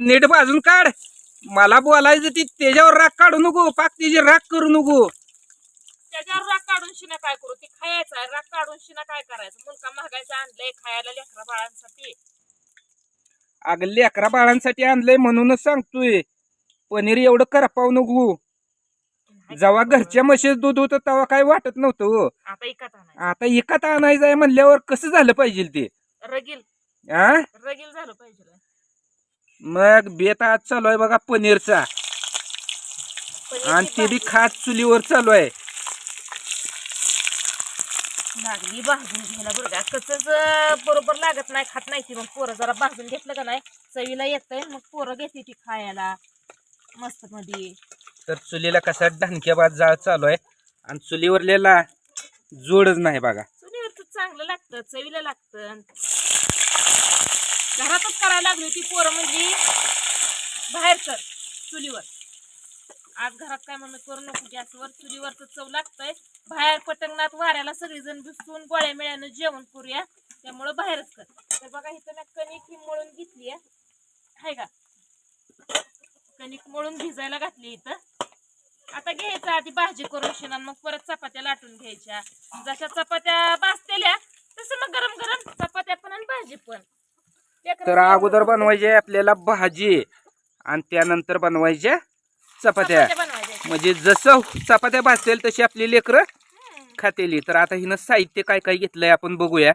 नीट भाजून काढ. मला बोलायचं ती त्याच्यावर राग काढू नको, पाक तिची राग करू नको. त्याच्यावर राग काढून शिना काय करू, ती खायचं आहे. राग काढून शिना काय करायचं, मुलगा महागायचं आणलंय खायला लेकरा बाळांसाठी. अगं लेकरा बाळांसाठी आणलंय म्हणूनच सांगतोय, पनीर एवढं करपाव नको. जेव्हा घरच्या म्हशीचं दूध होतं तेव्हा काय वाटत नव्हतं हो. आता इकत आणायचं, आता एकात आणायचं आहे म्हणल्यावर कसं झालं पाहिजे ते. रगील आ रगील झालं पाहिजे. मग बेत आज चालू आहे बघा पनीरचा, आणि ते बी खास चुलीवर चालू आहे. लागली भाजून घ्यायला बरं का, कचच बरोबर लागत नाही, खात नाही ती. मग पोरं जरा भाजून घेतलं का नाही चवीला येतंय, मग पोरं घेते ती खायला मस्त मध्ये. तर चुलीला कसा ढणक्याबाद जाळ चालू आहे, आणि चुलीवरलेला जोडच नाही बघा. चुलीवरचं चांगलं लागतं, चवीला लागतं. घरातच करायला लागली ती पोरं म्हणजे बाहेर कर चुलीवर. आज घरात काय मम्मी करू नको, गॅसवर चुलीवरचं चव लागतंय. बाहेर पटंगणात वाऱ्याला सगळेजण बसून गोळ्या मिळ्यानं जेवण करूया, त्यामुळं बाहेरच कर. तर बघा इथं मी कणिक ही मळून घेतली आहे का, कणिक मळून भिजायला घातली इथं. आता घ्यायचं आधी भाजी करून शिना, मग परत चपात्या लाटून घ्यायच्या. जशा चपात्या भाजतेल्या तसं मग गरम गरम चपात्या पण आणि भाजी पण. तर अगोदर बनवायचे आपल्याला भाजी, आणि त्यानंतर बनवायच्या चपात्या. म्हणजे जसं चपात्या भाजतील तशी आपली लेकरं खातेली. तर आता हिनं साहित्य काय काय घेतलंय आपण बघूया.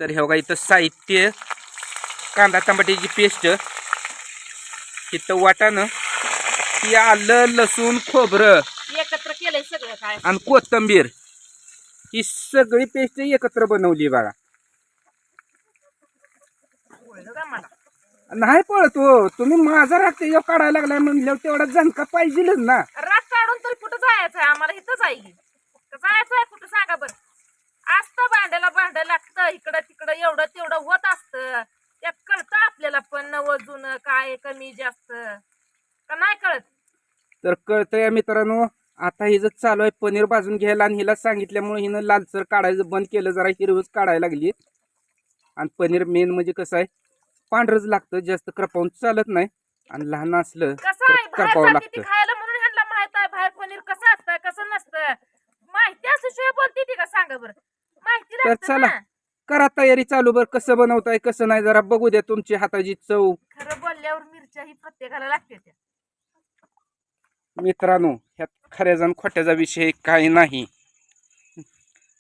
तर हे बघा इथं साहित्य: कांदा टमाट्याची पेस्ट, इथं वाटाणं, ही आलं लसूण खोबरं एकत्र केलंय सगळं काय, आणि कोथिंबीर, ही सगळी पेस्ट एकत्र बनवली बघा. नाही पळतो तुम्ही माझा राग त्याच्यावर काढायला लागलाय म्हणल्यावर तेवढा झणका पाहिजेच ना. राग काढून तर कुठं जायचं आहे आम्हाला, इथं जाईल जायचं आहे कुठं सांगा बरं. असतं भांड्याला भांडं लागतं, इकडं तिकडं एवढं तेवढं होत असतं. त्यात कळतं आपल्याला पण वजून काय कमी जास्त का नाही कळत. तर कळतंय मित्रांनो. आता हिचं चालू आहे पनीर भाजून घ्यायला, आणि हिला सांगितल्यामुळे हिनं लालसर काढायचं बंद केलं, जरा हिरवच काढायला लागली. आणि पनीर मेन म्हणजे कसं आहे, पांढरच लागतं, जास्त करपावून चालत नाही. आणि लहान असलं तर करपावं लागतं. खायला म्हणून ह्यांना माहित आहे बाहेर पनीर कसं असतं कसं नसतं. माहिती असल्याशिवाय बोलते ती का सांगा बरं, माहिती तर लागतं चला ना. करा तयारी चालू. बरं कसं बनवताय कसं नाही जरा बघू द्या तुमची हाताची चव. खरं बोलल्यावर मिरच्या ही प्रत्येकाला लागते त्या. मित्रांनो ह्यात खऱ्याचा आणि खोट्याचा विषय काही नाही.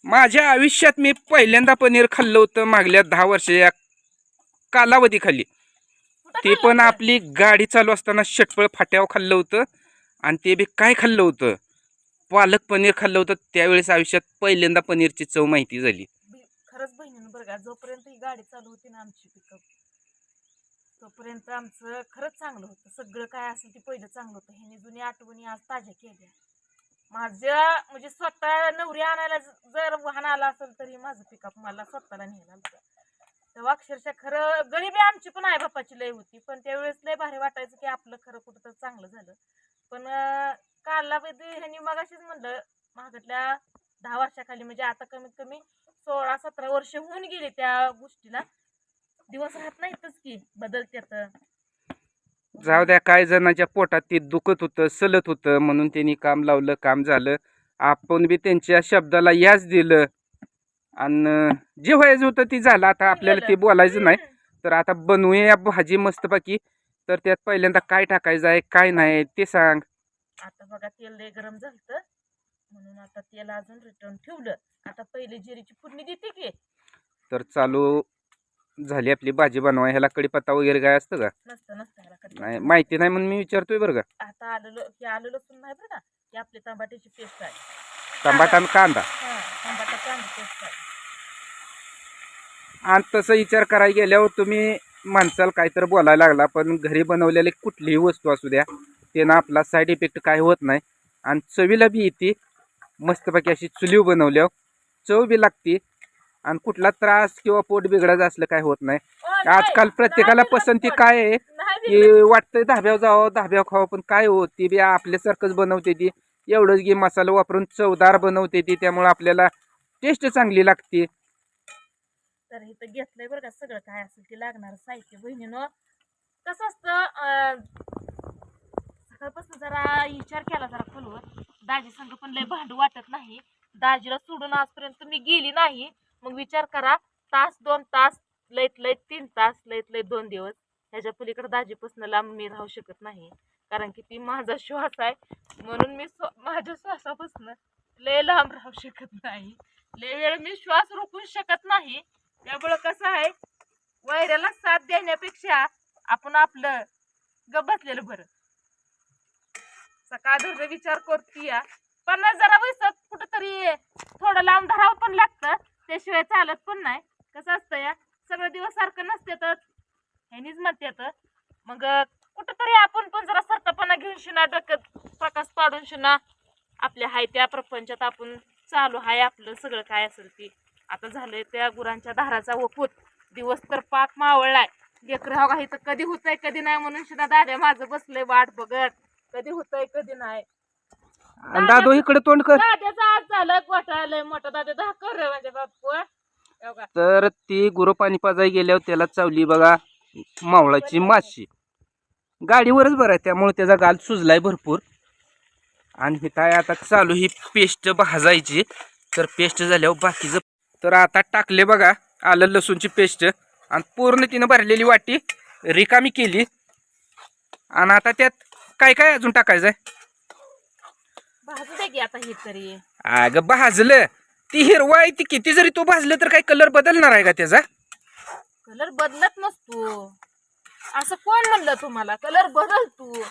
माझ्या आयुष्यात मी पहिल्यांदा पनीर खाल्लं होतं मागल्या 10 वर्षाच्या कालावधी खाली. ते पण आपली गाडी चालू असताना षटपळ फाट्यावर खाल्लं होतं. आणि ते बी काय खाल्लं होतं, पालक पनीर खाल्लं होतं. त्यावेळेस आयुष्यात पहिल्यांदा पनीरची चव माहिती झाली. खरंच बहिणीनं बरं का, जोपर्यंत ही गाडी चालू होती ना आमची पिकअप, तोपर्यंत आमचं खरंच चांगलं होतं. सगळं काय असेल ते पहिलं चांगलं होतं. ह्याने जुनी आठवणी आज ताज्या केल्या. माझ्या म्हणजे स्वतः नवरी आणायला जर वाहन आला असेल तरी माझं पिकअप मला स्वतःला न्यायला आलं. तेव्हा अक्षरशः खरं गरिबी आमची पण आई बापाची लय होती, पण त्यावेळेस लय भारी वाटायचं की आपलं खरं कुठं तर चांगलं झालं. पण कालावधी ह्यांनी मगाशीच म्हणलं मागल्या 10 वर्षाखाली, म्हणजे आता कमीत कमी 16-17 वर्ष होऊन गेले त्या गोष्टीला. दिवस राहत नाहीतच की, बदलत्यात. जाऊ द्या, काय जणांच्या पोटात ते दुखत होतं, सलत होतं, म्हणून त्यांनी काम लावलं, काम झालं. आपण बी त्यांच्या शब्दाला याच दिलं, आणि जे व्हायचं होतं ते झालं. आता आपल्याला ते बोलायचं नाही. तर आता बनवूया भाजी मस्तपैकी. तर त्यात पहिल्यांदा काय टाकायचं आहे काय नाही ते सांग. आता बघा तेल लय गरम झालं म्हणून आता तेल अजून रिटर्न ठेवलं. आता पहिले जिरीची फोडणी देते की. तर चालू झाली आपली भाजी बनवाय. ह्याला कढीपत्ता वगैरे काय असतं का? नसतं नाही, माहिती नाही म्हणून मी विचारतोय बरं का. आता आलं लसूण नाही बरं का, ही आपली टमाट्याची पेस्ट आहे. टमाटा आणि कांदा. टमाटा कांदा पेस्ट आहे. आणि तसं विचार करायला गेल्यावर तुम्ही माणसाला काहीतरी बोलायला लागला, पण घरी बनवलेली कुठलीही वस्तू असू द्या त्यानं आपला साईड इफेक्ट काय होत नाही. आणि चवीला बी येते मस्तपैकी. अशी चुलीव बनवल्यावर चव बी लागते, आणि कुठला त्रास किंवा पोट बिघडायचं असलं काय होत नाही. आजकाल प्रत्येकाला पसंती काय आहे की वाटतंय धाब्यावर जावं, धाब्यावर खावं, पण काय हो ती बी आपल्यासारखंच बनवते ती. एवढंच की मसाला वापरून चवदार बनवते ती, त्यामुळे आपल्याला टेस्ट चांगली लागते. तर इथं घेतलंय बरं का सगळं काय असेल ते लागणार साहित्य बहिणीनं. कसं असतं सकाळपासून जरा विचार केला जरा खोलवर दाजी संग पण लय भांडू वाटत नाही. दाजीला सोडून आजपर्यंत मी गेली नाही. मग विचार करा, तास 2 तास, लयत लय 3 तास, लयत लय 2 दिवस, ह्याच्या पलीकडे दाजीपासून लांब मी राहू शकत नाही. कारण की ती माझा श्वास आहे. म्हणून मी माझ्या श्वासापासून लय लांब राहू शकत नाही. लय वेळ मी श्वास रोखू शकत नाही. त्यामुळं कसं आहे, वैऱ्याला साथ देण्यापेक्षा आपण आपलं गप बसलेलं बरं. सकाळ धरून विचार करतीया, पण जरा वैसत कुठंतरी थोडं लांब धरावं पण लागतं. त्याशिवाय चालत पण नाही. कसं असतं या, सगळे दिवस सारखं नसते तर ह्यानीच म्हणतात. मग कुठंतरी आपण पण जरा सरतपणा घेऊन शिना, डोक्यात प्रकाश पाडून शिना, आपल्या हाय त्या प्रपंचात आपण चालू हाय आपलं सगळं काय असेल ती. आता झालंय त्या गुरांच्या धाराचा वपूत. दिवस तर पाक मावळलाय. लेकर हा काही तर कधी होतंय कधी नाही म्हणून शिना दाद्या माझं बसलंय वाट बघत. कधी होतंय कधी नाही. आणि दादो इकडे तोंड कर. दाद्याचा आज झालं घोटाळलंय मोठा दादा धाकर रे माझ्या बापू. एवढा तर ती गुरु पाणी पाजाय गेल्यावर त्याला चावली बघा मावळाची माशी. गाडीवरच बरं आहे, त्यामुळे त्याचा गाल सुजलाय भरपूर. आणि हे काय आता चालू ही पेस्ट भाजायची. तर पेस्ट झाल्यावर बाकीचं तर आता टाकले बघा आलं लसूणची पेस्ट. आणि पूर्ण तिनं भरलेली वाटी रिकामी केली. आणि आता त्यात काय काय अजून टाकायचं आहे? भाजू दे की आता हे तरी. अगं भाजलं ती हिरवा आहे ती, किती जरी तो भाजलं तर काही कलर बदलणार आहे का त्याचा? कलर बदलत नसतो. असं कोण म्हणलं तुम्हाला कलर बदलतो?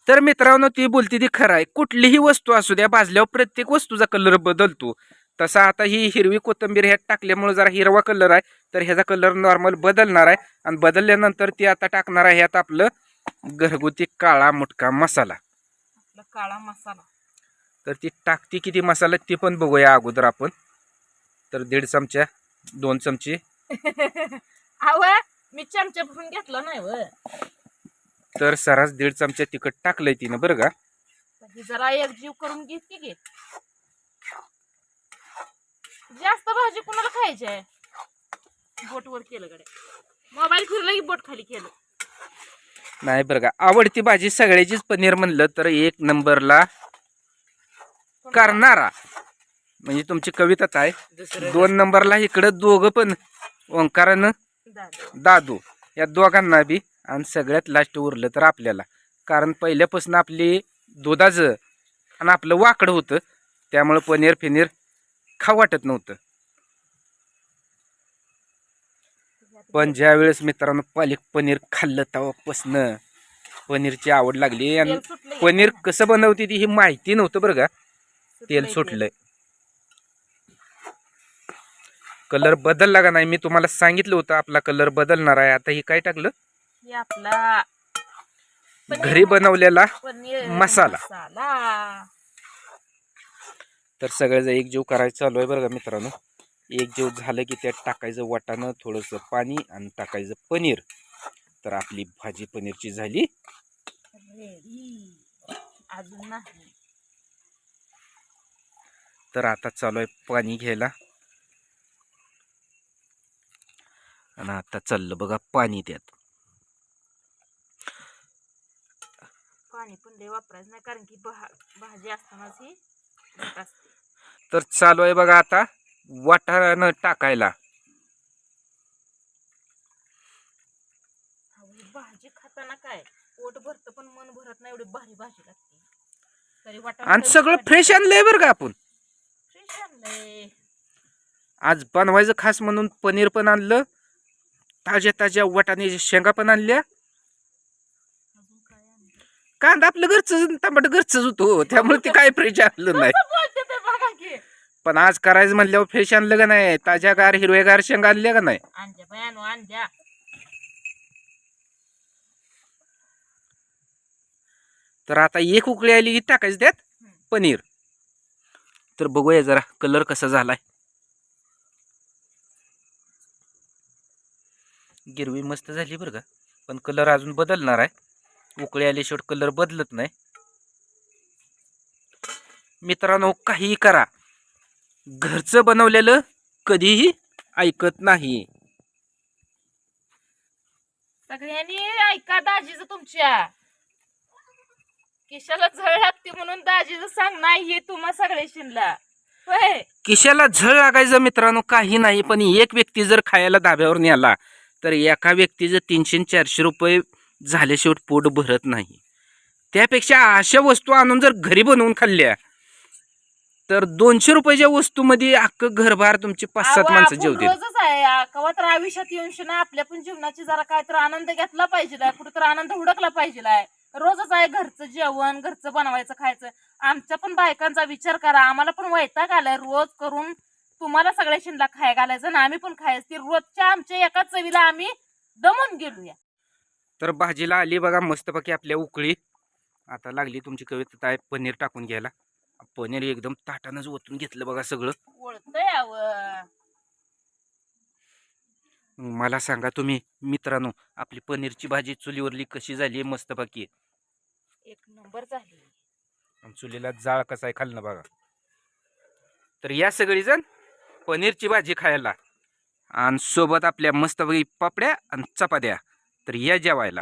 तर मित्रांनो ती बोलती ती खरं आहे. कुठलीही वस्तू असू द्या भाजल्यावर प्रत्येक वस्तूचा कलर बदलतो. तसा आता ही हिरवी कोथिंबीर ह्यात टाकल्यामुळे जरा हिरवा कलर आहे, तर ह्याचा कलर नॉर्मल बदलणार आहे. आणि बदलल्यानंतर ती आता टाकणार आहे ह्यात आपलं घरगुती काळा मुटका मसाला. आपला काळा मसाला. तर ती टाकती किती मसाला ते पण बघूया अगोदर आपण. तर 1.5 चमचा 2 चमचे. अव मी चमचा भरून घेतला नाही व. तर सरास 1.5 चमचा तिखट टाकलंय तिनं बरं का. जरा एकजीव करून घेते घे. जास्त भाजी कुणाला खायची आहे? बोटवर केलं गड्या. मोबाईल फिरला की बोट खाली केलं. नाही बरं का, आवडती भाजी सगळ्याचीच पनीर म्हणलं तर 1 नंबरला करणारा म्हणजे तुमची कविताच आहे. 2 नंबरला इकडं दोघं पण ओंकारानं दादू या दोघांना बी. आणि सगळ्यात लास्ट उरलं तर आपल्याला. कारण पहिल्यापासून आपली दुधाचं आणि आपलं वाकडं होतं, त्यामुळं पनीर फिनीर खाऊ वाटत नव्हतं. पण ज्या वेळेस मित्रांनो पालक पनीर खाल्लं तेव्हापासनं पनीरची आवड लागली. आणि पनीर कसं बनवते ती ही माहिती नव्हतं बरं का. तेल सुटलंय. कलर बदलला का नाही मी तुम्हाला सांगितलं होतं आपला कलर बदलणार आहे. आता ही काय टाकलं? हे आपला घरी बनवलेला पनीर मसाला. मसाला. तर सगळ्याचं एकजीव करायचं चालू आहे बरं का मित्रांनो. एकजीव झालं की त्यात टाकायचं वाटाणं, थोडंसं पाणी आणि टाकायचं पनीर. तर आपली भाजी पनीरची झाली रेडी. अजून नाही. तर आता चालू आहे पाणी घ्यायला. आणि आता चाललं बघा पाणी त्यात. पाणी पण लय वापरायचं नाही कारण की भाजी असतानाच ही घट असते. तर चालू आहे बघा आता वाटाणं टाकायला. भाजी खाताना काय पोट भरतं पण मन भरत नाही. एवढी भारी भाजी लागते. तरी आणि वाटाणा सगळं फ्रेश आणलंय बरं का आपण. फ्रेश आणलंय. आज बनवायचं खास म्हणून पनीर पण आणलं, ताज्या ताज्या वाटाण्याच्या शेंगा पण आणल्या. अजून काय आणलं? कांदा आपलं घरचं, टमाटर घरचंच होतो, त्यामुळे ते काय फ्रेश आणलं नाही. कसं बोलते ते बघा की. पण आज करायचं म्हणल्यावर फ्रेश आणलं का नाही? ताज्या गार हिरव्यागार शेंगा आणल्या का नाही? आणजा बयानो आणजा. तर आता एक उकळी आली की टाकायचं त्यात पनीर. तर बघूया जरा कलर कसा झालाय. गिरवी मस्त झाली बरं का, पण कलर अजून बदलणार आहे. उकळी आली शेवट कलर बदलत नाही. मित्रांनो काहीही करा, घरचं बनवलेलं कधीही ऐकत नाही. सगळ्यांनी ऐका दाजीचं तुमच्या केशाला झळ लागते म्हणून दाजीचं सांग नाही हे तुम्हा सगळे शिनला होय. किशाला झळ लागायचं मित्रांनो काही नाही, पण एक व्यक्ती जर खायला धाब्यावर नेला तर एका व्यक्तीचं 300-400 रुपये झाल्याशिवाय पोट भरत नाही. त्यापेक्षा अशा वस्तू आणून जर घरी बनवून खाल्ल्या तर 200 रुपयाच्या वस्तूमध्ये अख्खं घरभार तुमची 5-7 अहो, माणसं आपण जेवतील. रोजच आहे कवा तर आयुष्यात येऊन ना आपल्या पण जीवनाची जरा काय तर आनंद घेतला पाहिजे, कुठं तर आनंद हुडकला पाहिजे. रोजच आहे घरचं जेवण, घरचं बनवायचं खायचं. आमच्या पण बायकांचा विचार करा, आम्हाला पण वैताग आलाय रोज करून तुम्हाला सगळ्या शिंदला खाय घालायचं ना आम्ही पण खायचं. ती रोजच्या आमच्या एका चवीला आम्ही दमून गेलोया. तर भाजीला आली बघा मस्तपैकी आपल्या उकळी. आता लागली तुमची कविता आहे पनीर टाकून घ्यायला. पनीर एकदम ताटानंच ओतून घेतलं बघा सगळं. ओळखतंय अव मला सांगा तुम्ही मित्रांनो, आपली पनीरची भाजी चुलीवरली कशी झाली मस्तपैकी. एक नंबर झाली. आणि चुलीला जाळ कसा आहे खाल्लं बघा. तर या सगळी जण पनीरची भाजी खायला आणि सोबत आपल्या मस्तपैकी पापड्या आणि चपात्या. तर या जेवायला.